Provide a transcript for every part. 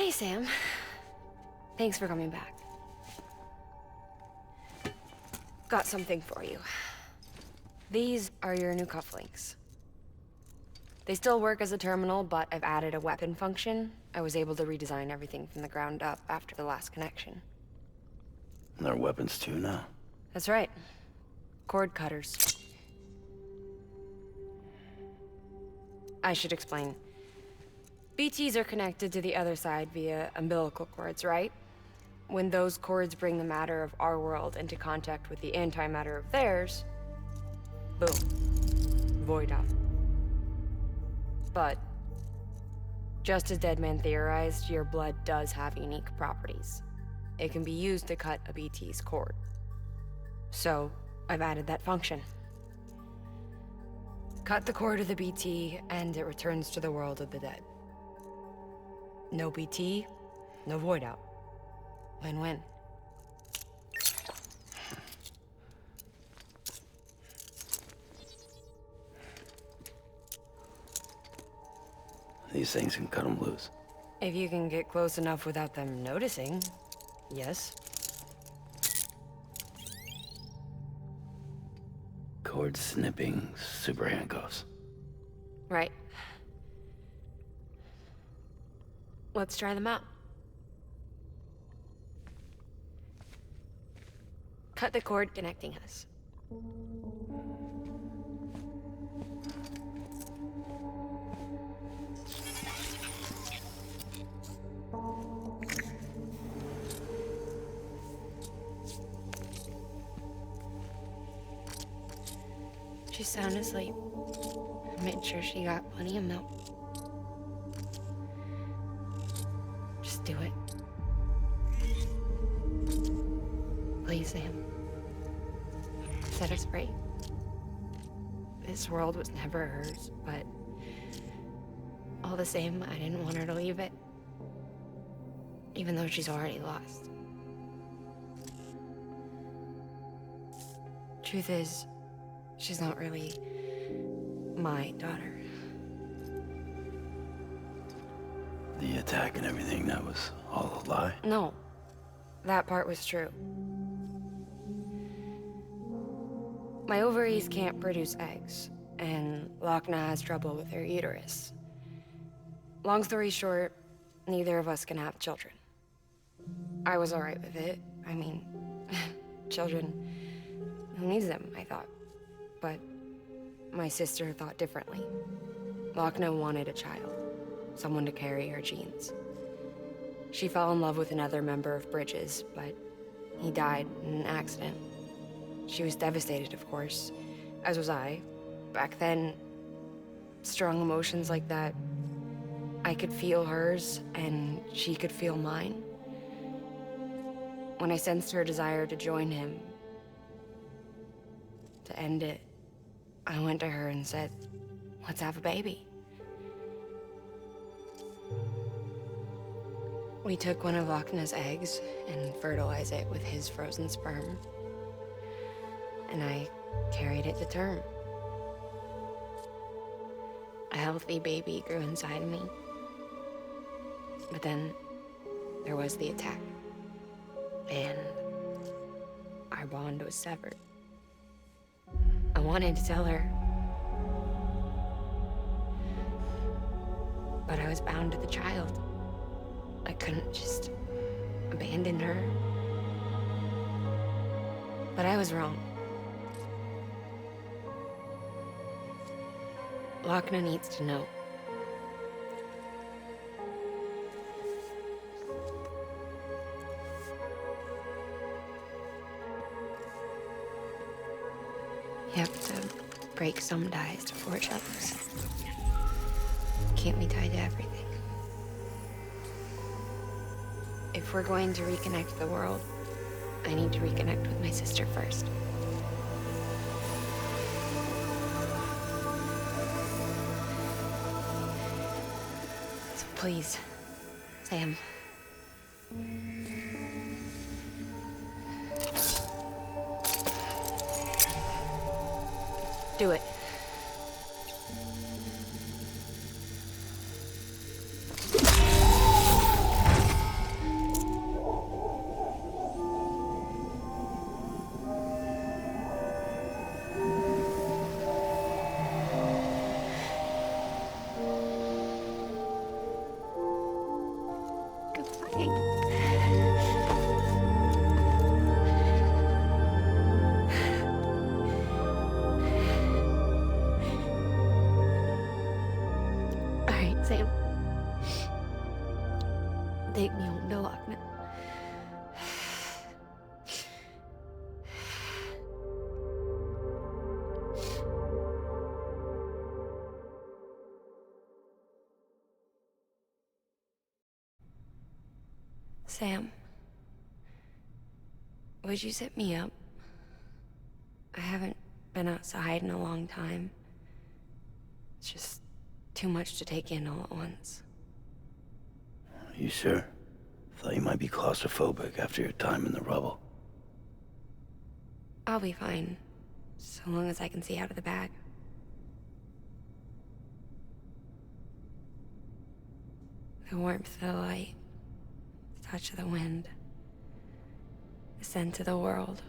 Hey, Sam. Thanks for coming back. Got something for you. These are your new cufflinks. They still work as a terminal, but I've added a weapon function. I was able to redesign everything from the ground up after the last connection. They're weapons too now. That's right. Cord cutters. I should explain. BTs are connected to the other side via umbilical cords, right? When those cords bring the matter of our world into contact with the antimatter of theirs, boom. Void out. But, just as Deadman theorized, your blood does have unique properties. It can be used to cut a BT's cord. So, I've added that function. Cut the cord of the BT, and it returns to the world of the dead. No BT, no void out. Win-win. These things can cut them loose. If you can get close enough without them noticing, yes. Cord snipping, super handcuffs. Right. Let's try them out. Cut the cord connecting us. She's sound asleep. I made sure she got plenty of milk. Just do it. Please, Sam. Set us free. This world was never hers, but all the same, I didn't want her to leave it. Even though she's already lost. Truth is, she's not really my daughter. The attack and everything, that was all a lie? No, that part was true. My ovaries can't produce eggs, and Lochna has trouble with her uterus. Long story short, neither of us can have children. I was alright with it. I mean, children, who needs them, I thought. But my sister thought differently. Lochna wanted a child, someone to carry her genes. She fell in love with another member of Bridges, but he died in an accident. She was devastated, of course, as was I. Back then, strong emotions like that, I could feel hers, and she could feel mine. When I sensed her desire to join him, to end it, I went to her and said, let's have a baby. We took one of Lochna's eggs and fertilized it with his frozen sperm. And I carried it to term. A healthy baby grew inside me. But then there was the attack. And our bond was severed. I wanted to tell her. But I was bound to the child. I couldn't just abandon her. But I was wrong. Lochna needs to know. You have to break some ties to forge others. Can't be tied to everything. If we're going to reconnect the world, I need to reconnect with my sister first. So please, Sam. Do it. Alright, Sam. Take me home to Lochner. Sam, would you set me up? I haven't been outside in a long time. It's just too much to take in all at once. You sure? Thought you might be claustrophobic after your time in the rubble. I'll be fine, so long as I can see out of the bag. The warmth of the light, the touch of the wind, the scent of the world.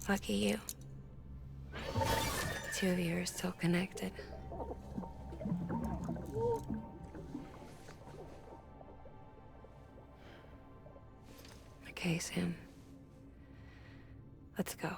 Lucky you. The two of you are still connected. Okay, Sam. Let's go.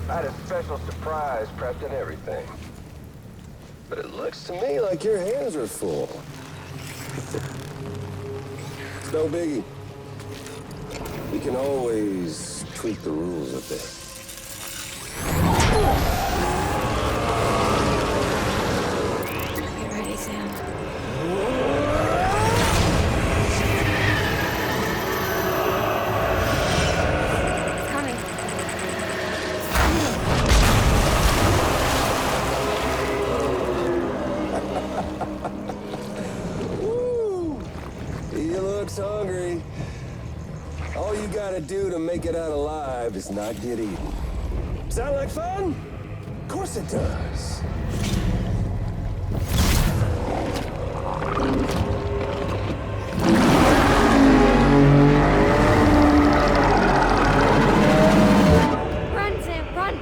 I had a special surprise prepped and everything. But it looks to me like your hands are full. It's no biggie. We can always tweak the rules a bit. Get ready, Sam. Coming. Woo! He looks hungry. All you gotta do to make it out alive is not get eaten. Sound like fun? Of course it does. Run, Sam, run!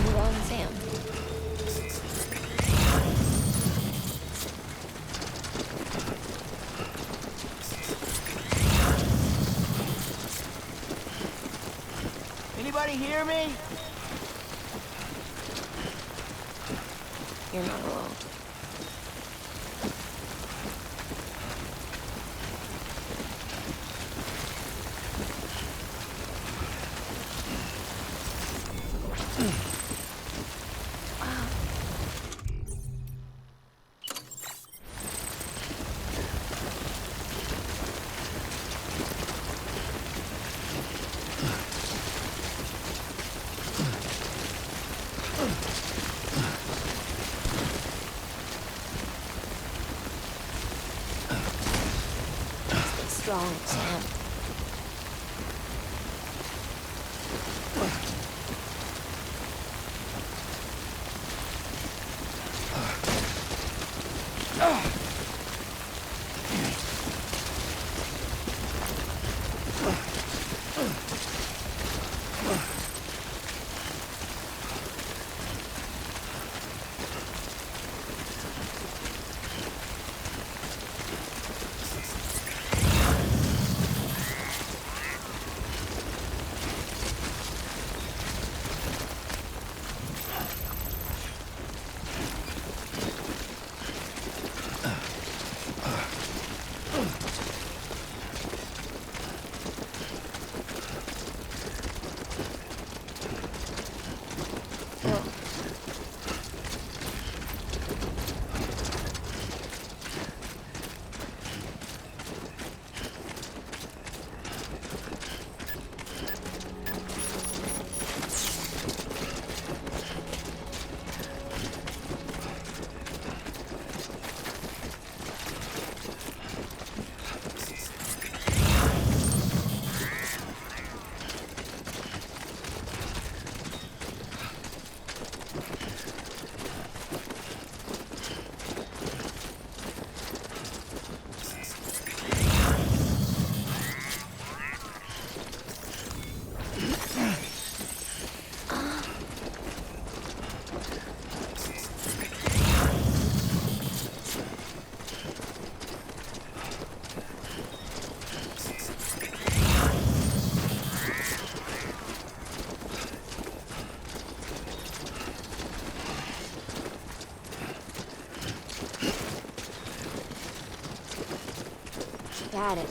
Move on, Sam. Anybody hear me? You're not alone. Stay strong, Sam. Got it.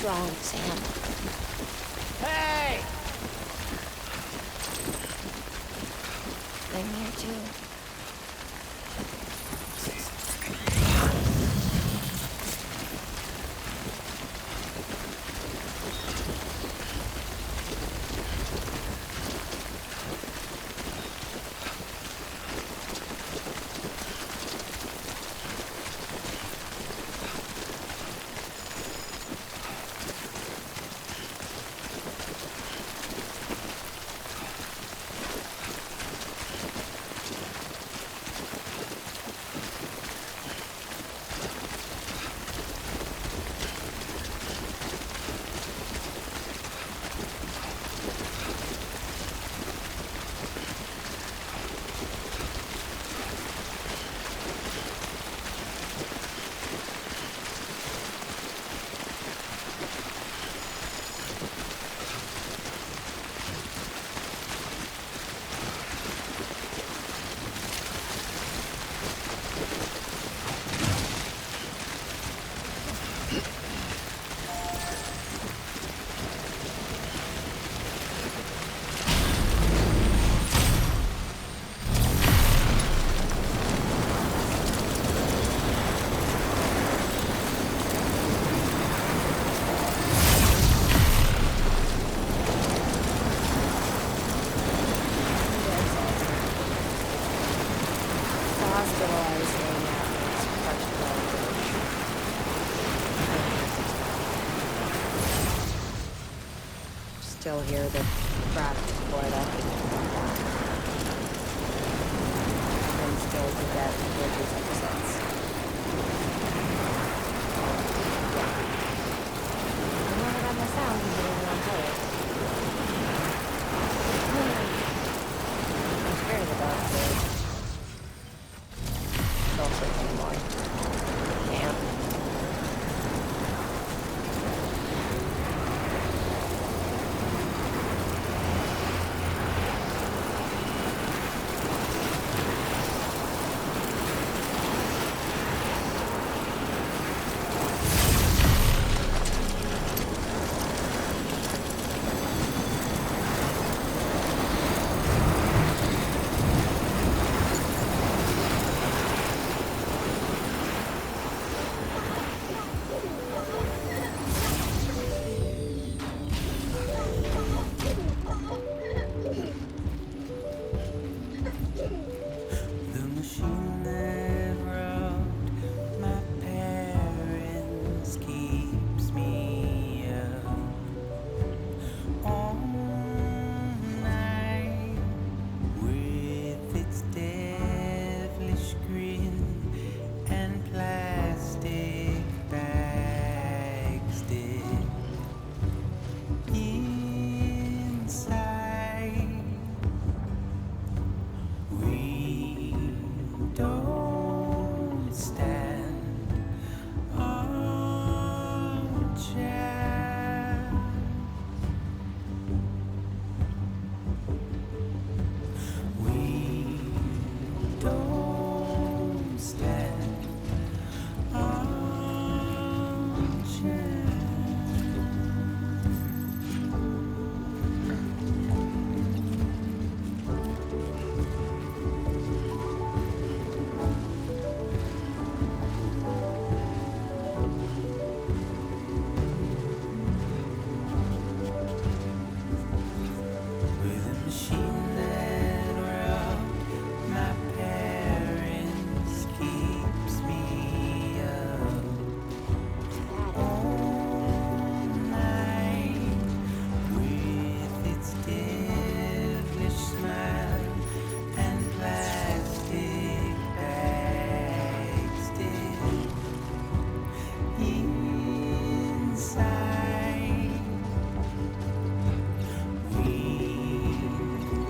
Strong, Sam. Hey! I'm here too. still hear the crack of Florida. I've been scared to death of Bridges ever since. I never got my sound from being on color. I'm scared of the dark too. Don't sleep anymore. Can't. The machine that robbed my parents keeps me up all night with its devilish grin and plastic bags dead inside. We don't stand a chance. We don't stand a chance. With a machine that robbed my parents keeps me up all night with its devilish smile and plastic bags dead inside. We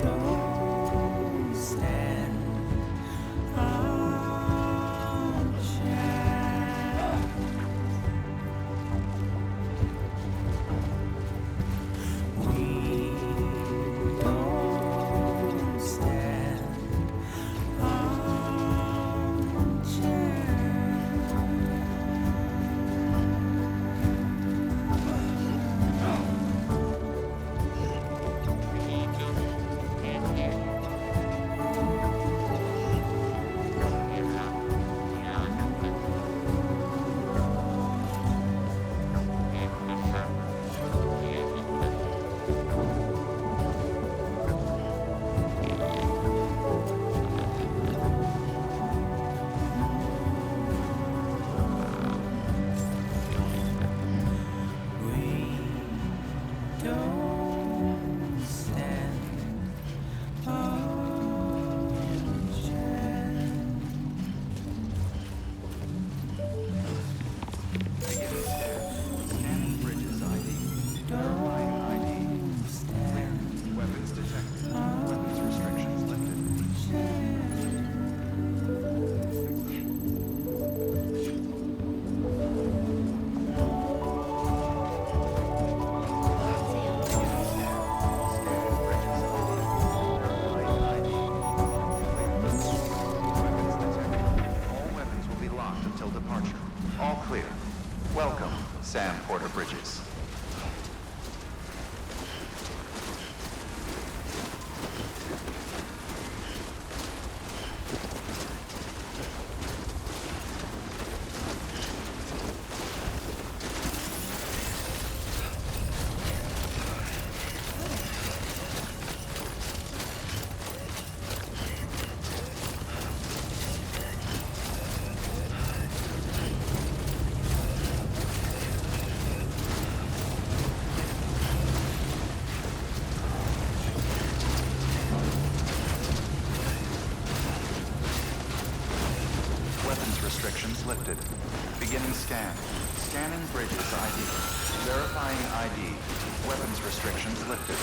don't stand a chance. We don't stand a don't stand a Bridges ID. Airline ID. Clear. Weapons detected. Weapons restrictions lifted. All weapons will be locked until departure. All clear. Welcome, Sam Porter Bridges. restrictions lifted. Beginning scan. Scanning bridges ID. Verifying ID. Weapons restrictions lifted.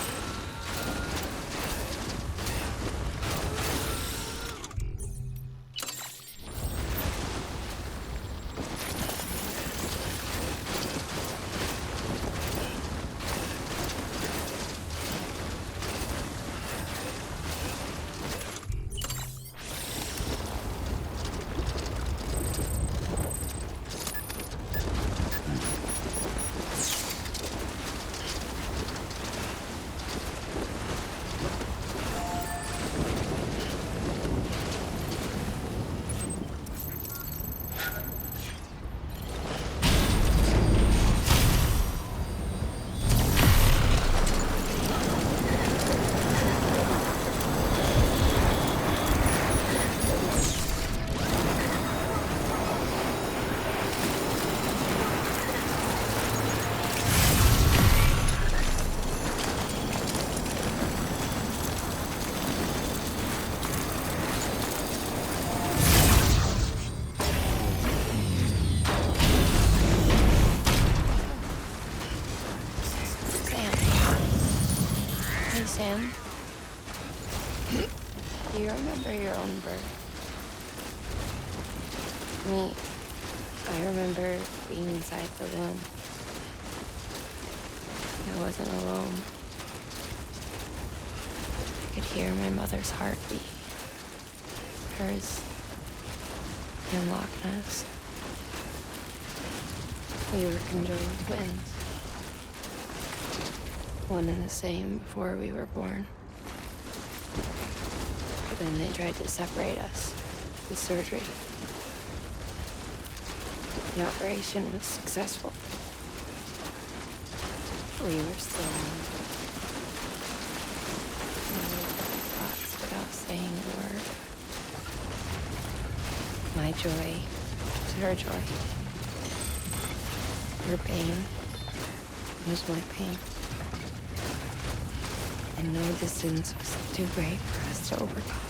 Sam? Do you remember your own birth? Me, I remember being inside the womb. I wasn't alone. I could hear my mother's heartbeat. Hers and Loch Ness. We were conjoined twins. One and the same before we were born. But then they tried to separate us with surgery. The operation was successful. We were still thoughts without saying a word. My joy was her joy. Her pain was my pain. And no distance was too great for us to overcome.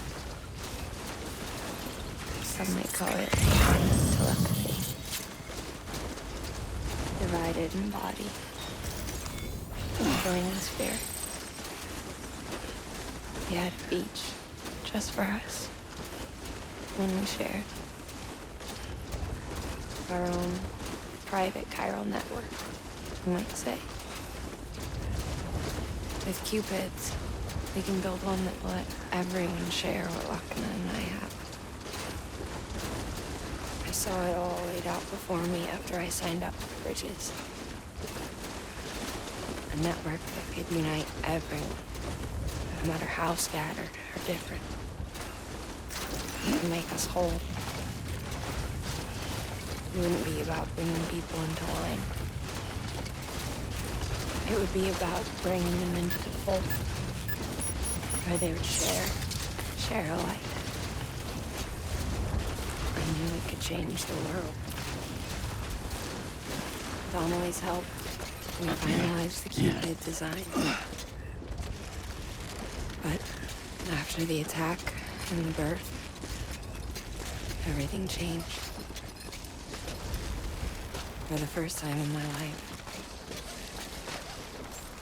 Some may call it telepathy. Divided in body, joined in spirit. We had a beach just for us when we shared our own private chiral network, you might say. With Cupids, we can build one that will let everyone share what Lochna and I have. I saw it all laid out before me after I signed up for Bridges. A network that could unite everyone, no matter how scattered or different. And make us whole. It wouldn't be about bringing people into line. It would be about bringing them into the fold, where they would share alike. I knew it could change the world. With Donnelly's help, we finalized the Cupid design. But after the attack and the birth, everything changed. For the first time in my life,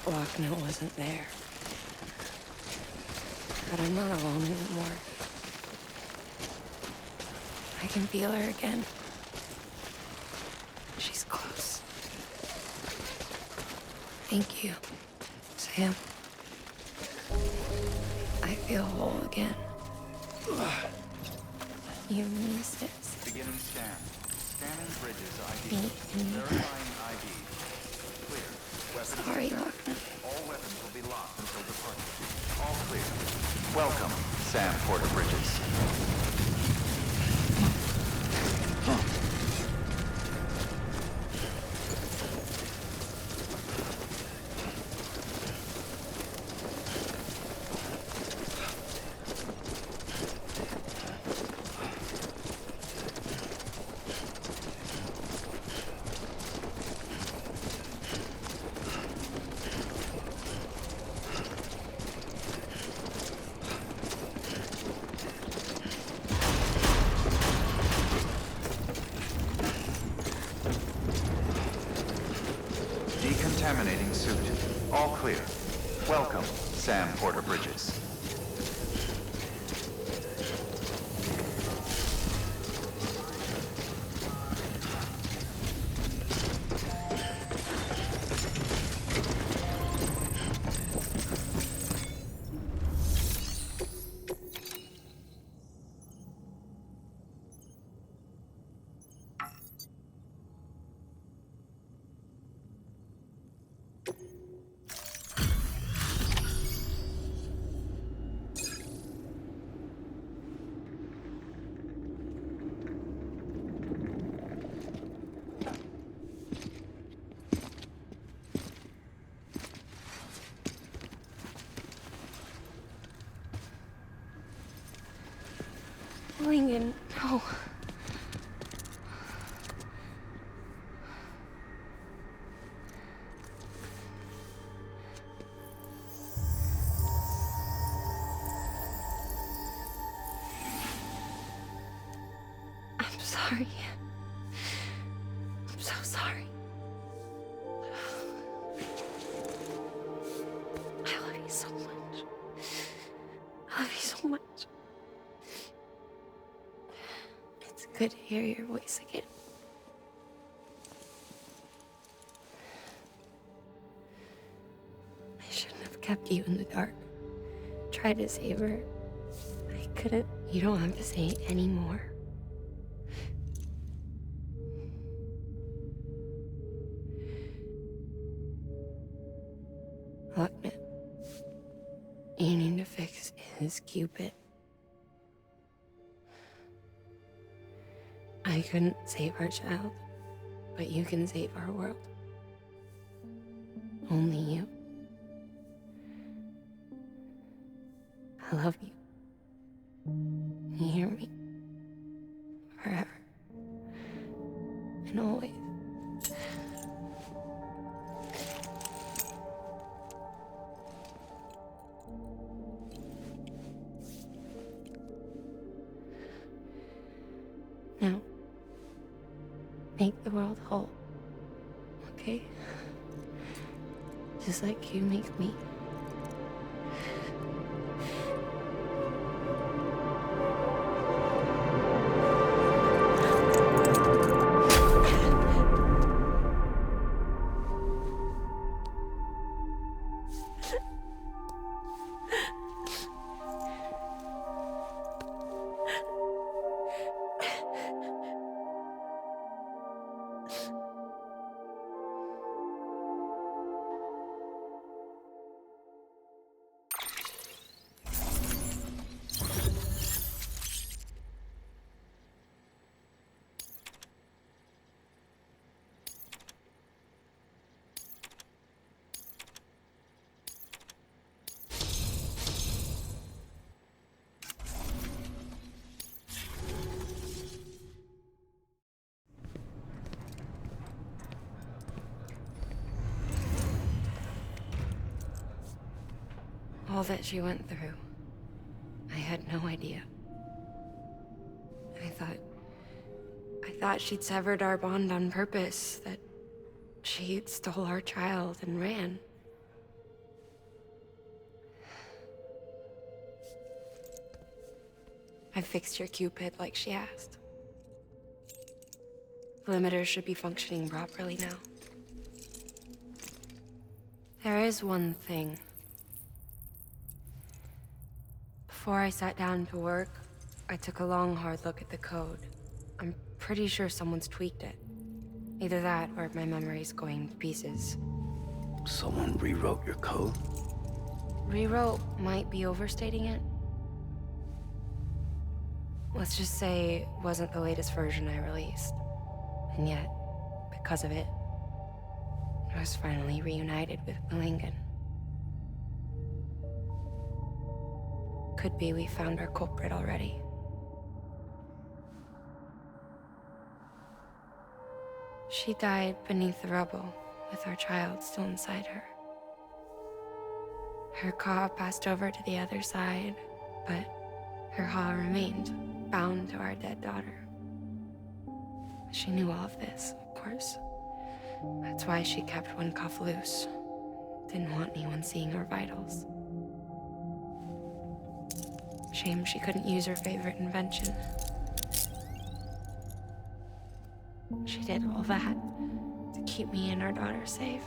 Lochna wasn't there. But I'm not alone anymore. I can feel her again. She's close. Thank you, Sam. I feel whole again. You mean this? Beginning scan. Scanning bridges ID. Me and you. Verifying ID. Clear. Weapons. Sorry, Lochna. All weapons will be locked until departure. All clear. Welcome, Sam Porter Bridges. decontaminating suit. All clear. Welcome, Sam Porter Bridges. Lincoln, no. I'm sorry. I'm so sorry. I love you so much. I love you so much. It's good to hear your voice again. I shouldn't have kept you in the dark. Tried to save her. I couldn't. You don't have to say any more. Look, man. You need to fix his Cupid. I couldn't save our child, but you can save our world. Only you. I love you. You hear me? Forever. And always. Now, make the world whole, okay? Just like you make me. All that she went through, I had no idea. I thought she'd severed our bond on purpose, that she stole our child and ran. I fixed your Cupid like she asked. The limiter should be functioning properly now. There is one thing. Before I sat down to work, I took a long, hard look at the code. I'm pretty sure someone's tweaked it. Either that, or my memory's going to pieces. Someone rewrote your code? Rewrote might be overstating it. Let's just say it wasn't the latest version I released. And yet, because of it, I was finally reunited with Lincoln. Could be we found our culprit already. She died beneath the rubble, with our child still inside her. Her Ka passed over to the other side, but her Ha remained, bound to our dead daughter. She knew all of this, of course. That's why she kept one cuff loose. Didn't want anyone seeing her vitals. Shame she couldn't use her favorite invention. She did all that to keep me and our daughter safe.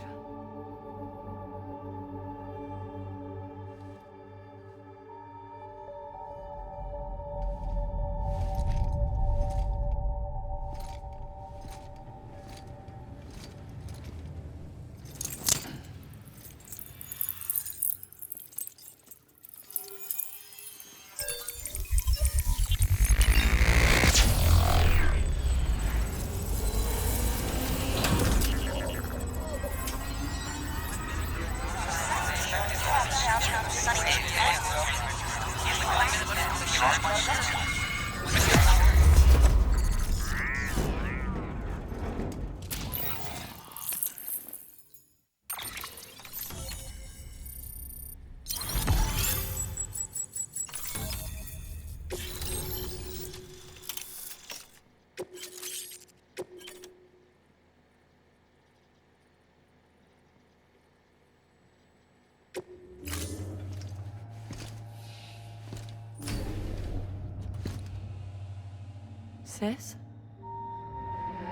Sis?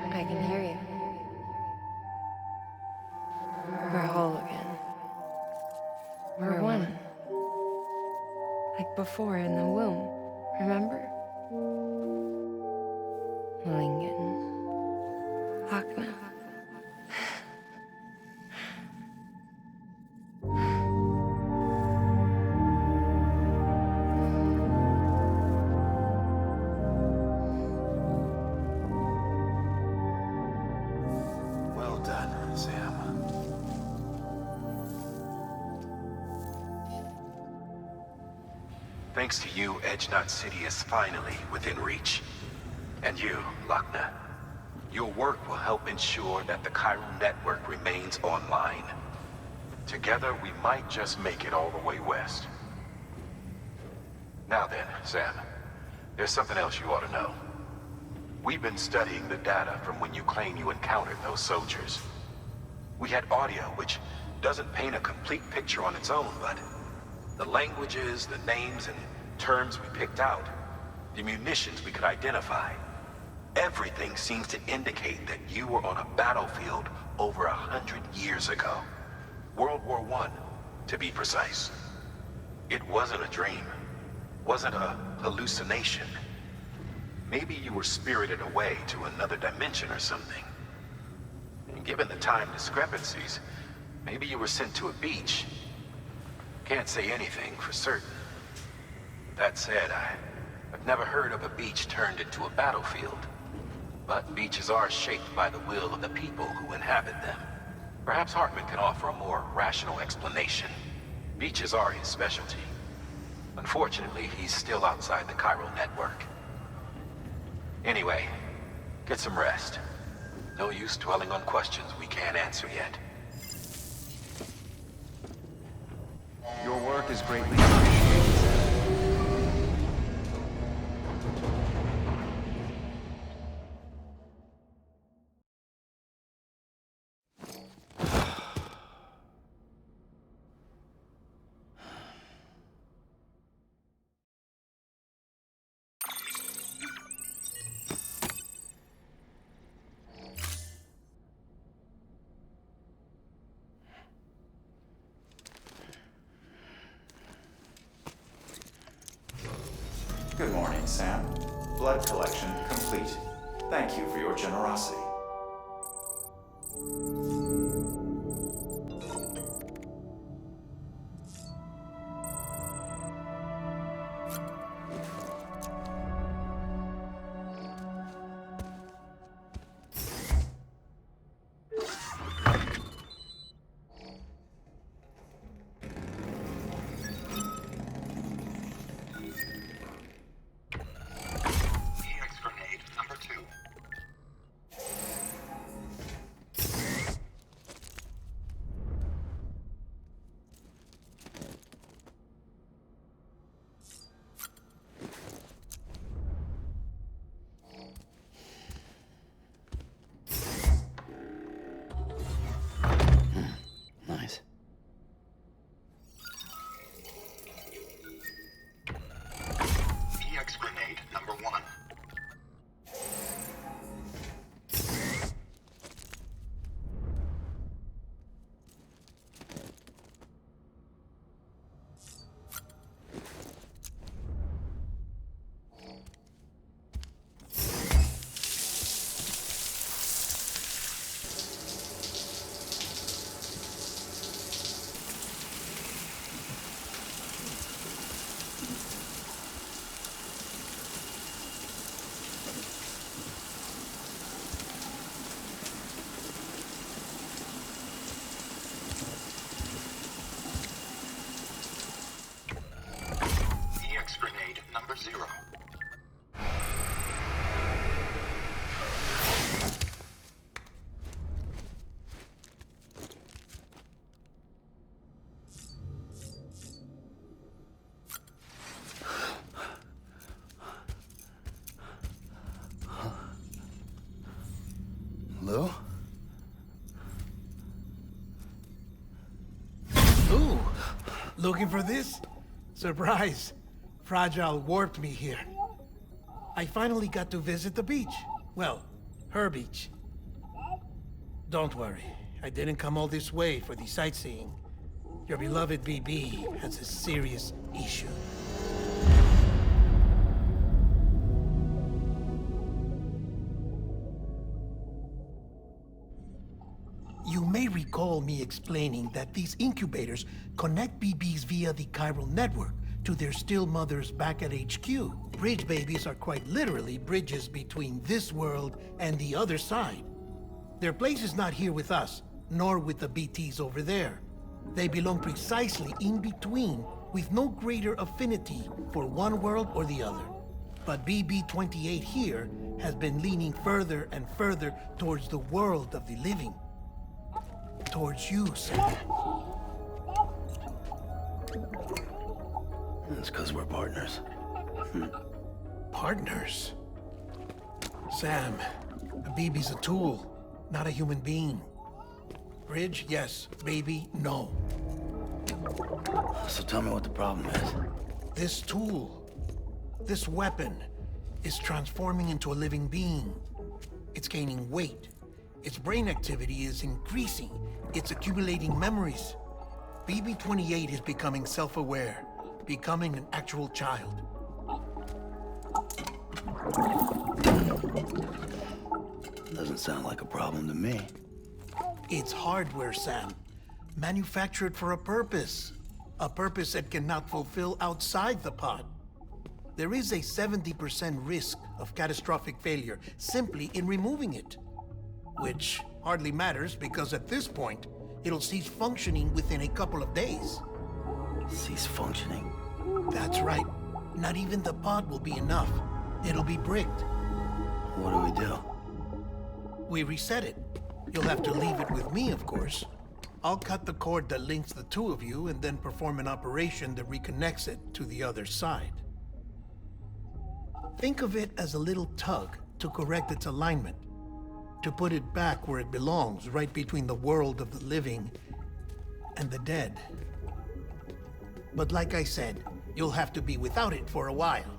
I can hear you. We're whole again. We're one. Like before in the womb, remember? Lingen. Lochna. Well done, Sam. Thanks to you, Edgenut City is finally within reach. And you, Lochna. Your work will help ensure that the chiral network remains online. Together, we might just make it all the way west. Now then, Sam, there's something else you ought to know. We've been studying the data from when you claim you encountered those soldiers. We had audio, which doesn't paint a complete picture on its own, but the languages, the names, and terms we picked out, the munitions we could identify, everything seems to indicate that you were on a battlefield over 100 years ago. World War I, to be precise. It wasn't a dream. Wasn't a hallucination. Maybe you were spirited away to another dimension or something. And given the time discrepancies, maybe you were sent to a beach. Can't say anything for certain. That said, I've never heard of a beach turned into a battlefield. But beaches are shaped by the will of the people who inhabit them. Perhaps Hartman can offer a more rational explanation. Beaches are his specialty. Unfortunately, he's still outside the chiral network. Anyway, get some rest. No use dwelling on questions we can't answer yet. Your work is greatly appreciated, Sam. Good morning, Sam. Blood collection complete. Thank you for your generosity. Lou? Ooh, looking for this? Surprise. Fragile warped me here. I finally got to visit the beach. Well, her beach. Don't worry, I didn't come all this way for the sightseeing. Your beloved BB has a serious issue. You may recall me explaining that these incubators connect BBs via the chiral network to their still mothers back at HQ. Bridge babies are quite literally bridges between this world and the other side. Their place is not here with us, nor with the BTs over there. They belong precisely in between, with no greater affinity for one world or the other. But BB-28 here has been leaning further and further towards the world of the living. Towards you, Sam. It's because we're partners. Partners? Sam, a baby's a tool, not a human being. Bridge, yes. Baby, no. So tell me what the problem is. This tool, this weapon, is transforming into a living being. It's gaining weight. Its brain activity is increasing. It's accumulating memories. BB-28 is becoming self-aware, becoming an actual child. Doesn't sound like a problem to me. It's hardware, Sam. Manufactured for a purpose. A purpose it cannot fulfill outside the pod. There is a 70% risk of catastrophic failure simply in removing it. Which hardly matters because at this point, it'll cease functioning within a couple of days. Cease functioning? That's right. Not even the pod will be enough. It'll be bricked. What do we do? We reset it. You'll have to leave it with me, of course. I'll cut the cord that links the two of you and then perform an operation that reconnects it to the other side. Think of it as a little tug to correct its alignment, to put it back where it belongs, right between the world of the living and the dead. But like I said, you'll have to be without it for a while.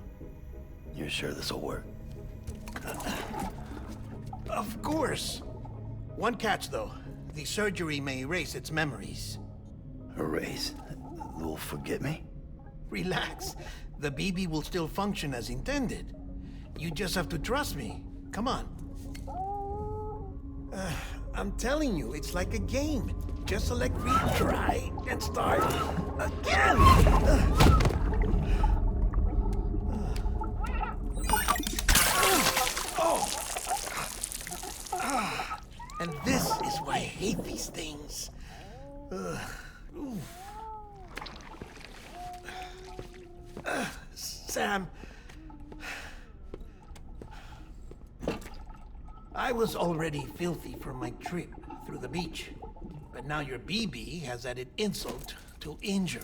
You're sure this'll work? Of course. One catch, though. The surgery may erase its memories. Erase? Will forget me? Relax. The BB will still function as intended. You just have to trust me. Come on. I'm telling you, it's like a game. Just select retry and start again. And this is why I hate these things. Sam, I was already filthy from my trip through the beach, but now your BB has added insult to injury.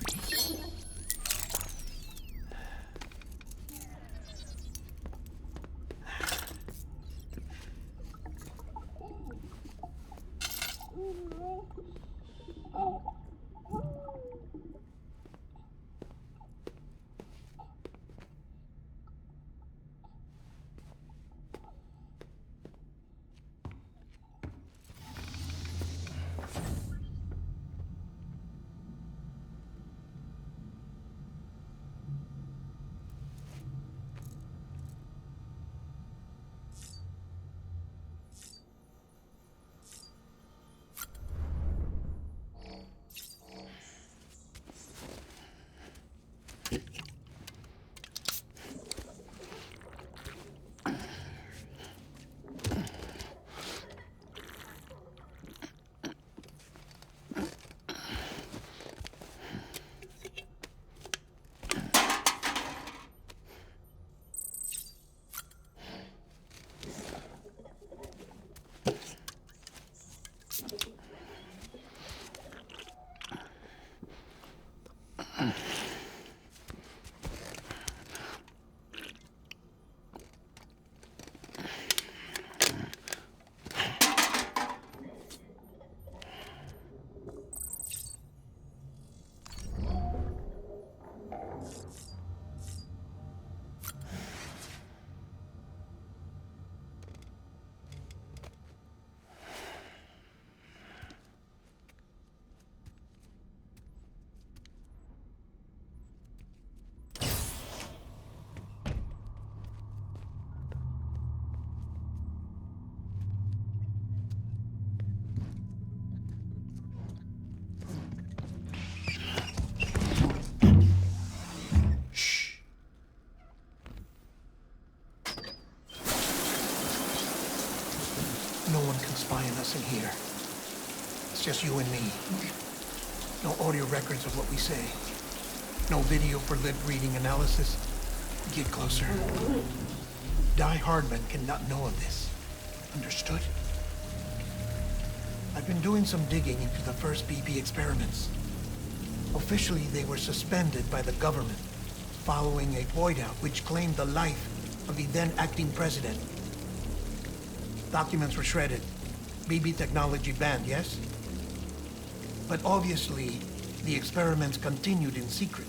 No one can spy on us in here. It's just you and me. No audio records of what we say. No video for lip-reading analysis. Get closer. Die Hardman cannot know of this. Understood? I've been doing some digging into the first BB experiments. Officially, they were suspended by the government following a void-out which claimed the life of the then-acting president. Documents were shredded. BB technology banned, yes? But obviously, the experiments continued in secret,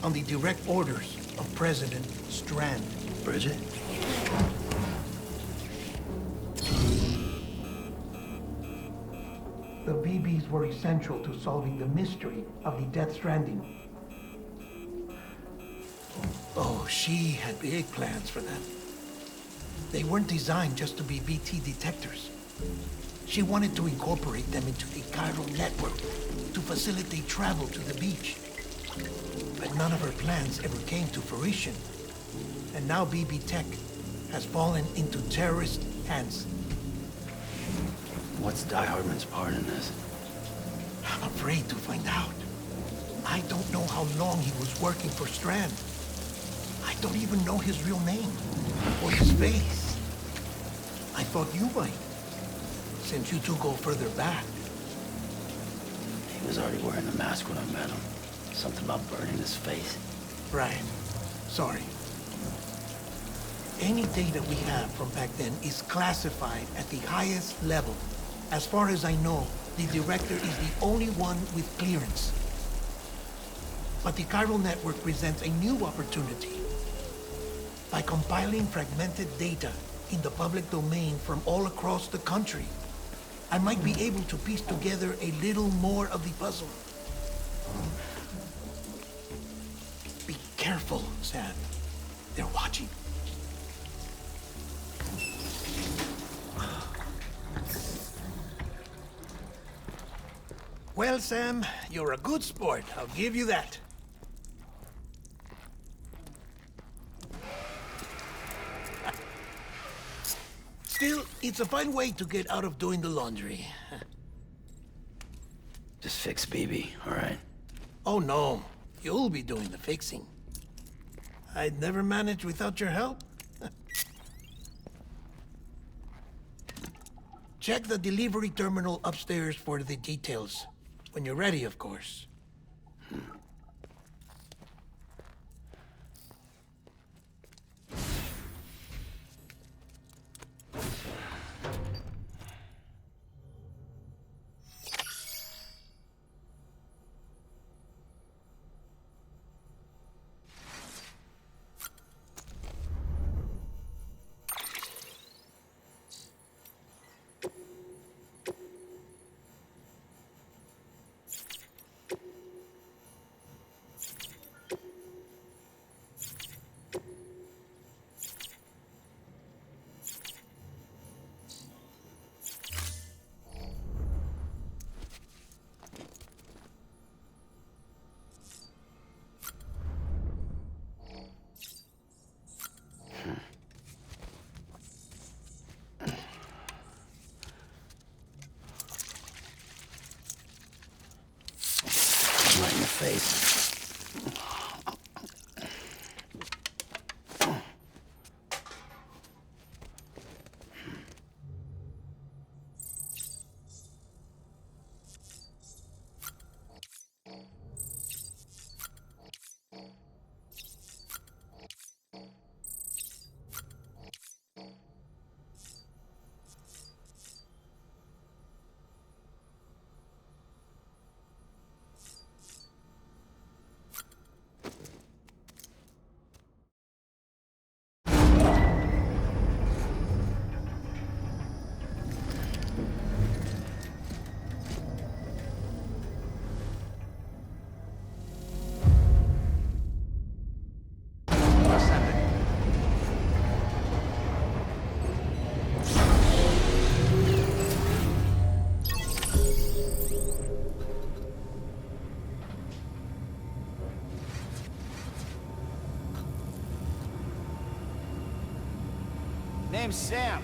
on the direct orders of President Strand. Bridget? The BBs were essential to solving the mystery of the Death Stranding. Oh, she had big plans for them. They weren't designed just to be BT detectors. She wanted to incorporate them into the chiral network to facilitate travel to the beach. But none of her plans ever came to fruition. And now BB Tech has fallen into terrorist hands. What's Die Hardman's part in this? I'm afraid to find out. I don't know how long he was working for Strand. I don't even know his real name or his face. I thought you might, since you two go further back. He was already wearing the mask when I met him. Something about burning his face. Right. Sorry. Any data we have from back then is classified at the highest level. As far as I know, the director is the only one with clearance. But the chiral network presents a new opportunity. By compiling fragmented data in the public domain from all across the country, I might be able to piece together a little more of the puzzle. Be careful, Sam. They're watching. Well, Sam, you're a good sport. I'll give you that. Still, it's a fine way to get out of doing the laundry. Just fix BB, all right? Oh, no. You'll be doing the fixing. I'd never manage without your help. Check the delivery terminal upstairs for the details. When you're ready, of course. Right in the face. Name's Sam.